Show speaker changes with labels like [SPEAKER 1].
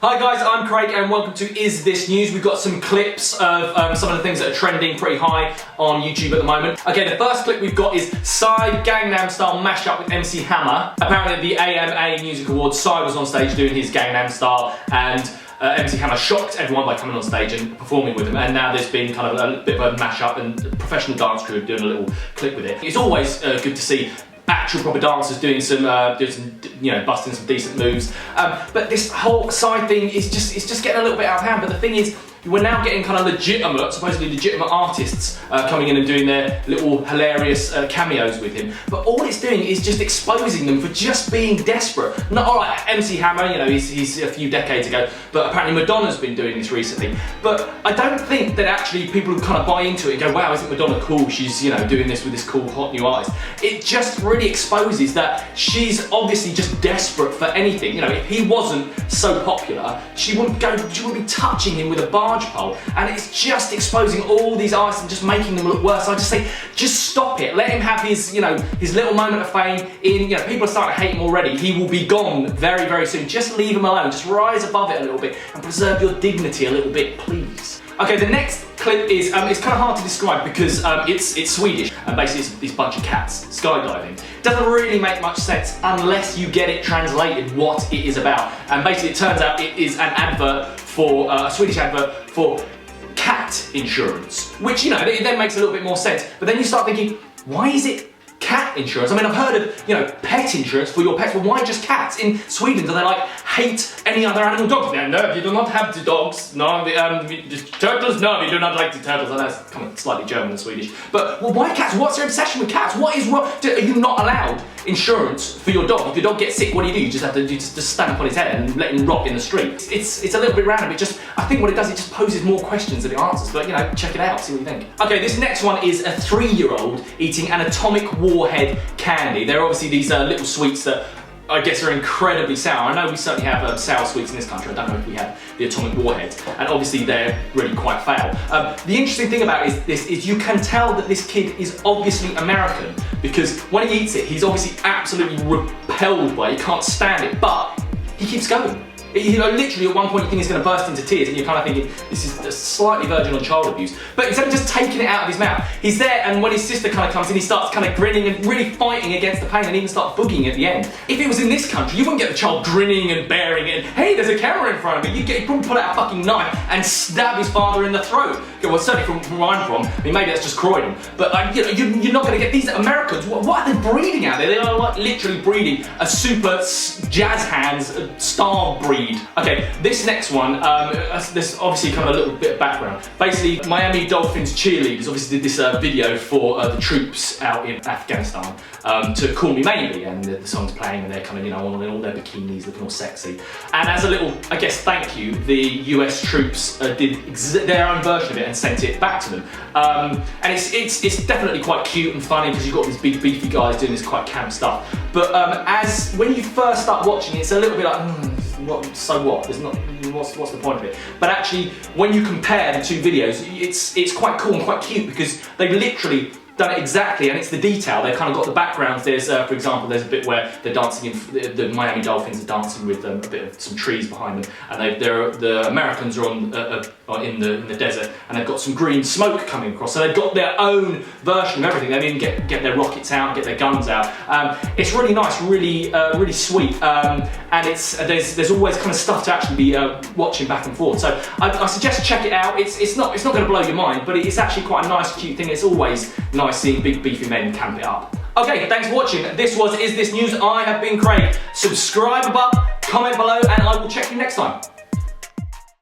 [SPEAKER 1] Hi guys, I'm Craig and welcome to Is This News. We've got some clips of some of the things that are trending pretty high on YouTube at the moment. Okay, the first clip we've got is Psy Gangnam Style mashup with MC Hammer. Apparently at the AMA Music Awards, Psy was on stage doing his Gangnam Style and MC Hammer shocked everyone by coming on stage and performing with him, and now there's been kind of a bit of a mashup and a professional dance crew doing a little clip with it. It's always good to see actual proper dancers doing some you know, busting some decent moves. But this whole side thing is just getting a little bit out of hand. But the thing is, we're now getting kind of legitimate, supposedly legitimate artists coming in and doing their little hilarious cameos with him. But all it's doing is just exposing them for just being desperate. Not alright, MC Hammer, you know, he's a few decades ago, but apparently Madonna's been doing this recently. But I don't think that actually people who kind of buy into it and go, wow, isn't Madonna cool? She's, you know, doing this with this cool hot new artist. It just really exposes that she's obviously just desperate for anything. You know, if he wasn't so popular, she wouldn't be touching him with a barge pole, and it's just exposing all these artists and just making them look worse. So I just say, just stop it. Let him have his, you know, his little moment of fame. You know, people are starting to hate him already. He will be gone very, very soon. Just leave him alone. Just rise above it a little bit and preserve your dignity a little bit, please. Okay, the next clip is, it's kind of hard to describe because it's Swedish, and basically it's this bunch of cats skydiving. Doesn't really make much sense unless you get it translated what it is about. And basically it turns out it is an advert for, a Swedish advert for cat insurance, which, you know, it then makes a little bit more sense. But then you start thinking, why is it cat insurance? I mean, I've heard of, you know, pet insurance for your pets, but why just cats? In Sweden, do they like hate any other animal? Dogs? No, you do not have the dogs. No, the turtles? No, we do not like the turtles. I know it's kind of slightly German and Swedish. But, well, why cats? What's your obsession with cats? What is wrong? Are you not allowed insurance for your dog? If your dog gets sick, what do? You just have to just stand up on his head and let him rot in the street. It's a little bit random. I think what it does, it just poses more questions than it answers. But, you know, check it out, see what you think. Okay, this next one is a 3-year-old eating an atomic Warhead candy. They're obviously these little sweets that I guess are incredibly sour. I know we certainly have sour sweets in this country. I don't know if we have the atomic warheads, and obviously they're really quite foul. The interesting thing about this is you can tell that this kid is obviously American, because when he eats it, he's obviously absolutely repelled by it. He can't stand it, but he keeps going. You know, literally at one point you think he's going to burst into tears, and you're kind of thinking, this is a slightly verging on child abuse. But instead of just taking it out of his mouth, he's there, and when his sister kind of comes in, he starts kind of grinning and really fighting against the pain, and even start boogieing at the end. If it was in this country, you wouldn't get the child grinning and bearing it, and hey, there's a camera in front of me. You'd probably pull out a fucking knife and stab his father in the throat. Okay, well, certainly from where I'm from, I mean, maybe that's just Croydon, but you know, you're not going to get these Americans. What are they breeding out there? They are like literally breeding a super jazz hands star breed. Okay, this next one, there's obviously kind of a little bit of background. Basically, Miami Dolphins Cheerleaders obviously did this video for the troops out in Afghanistan to Call Me Maybe, and the song's playing and they're kind of, you know, on all their bikinis looking all sexy. And as a little, I guess, thank you, the US troops did their own version of it and sent it back to them. And it's definitely quite cute and funny because you've got these big beefy guys doing this quite camp stuff. But when you first start watching it, it's a little bit like, so what? There's not. What's the point of it? But actually, when you compare the two videos, it's quite cool and quite cute because they've literally done it exactly, and it's the detail. They've kind of got the backgrounds. There's, for example, there's a bit where they're dancing in the Miami Dolphins are dancing with a bit of some trees behind them, and the Americans are in the desert, and they've got some green smoke coming across. So they've got their own version of everything. They didn't get their rockets out, get their guns out. It's really nice, really sweet, and there's always kind of stuff to actually be watching back and forth. So I suggest check it out. It's not going to blow your mind, but it's actually quite a nice, cute thing. It's always nice seeing big beefy men camp it up. Okay, thanks for watching. This was Is This News. I have been Craig. Subscribe above, comment below, and I will check you next time.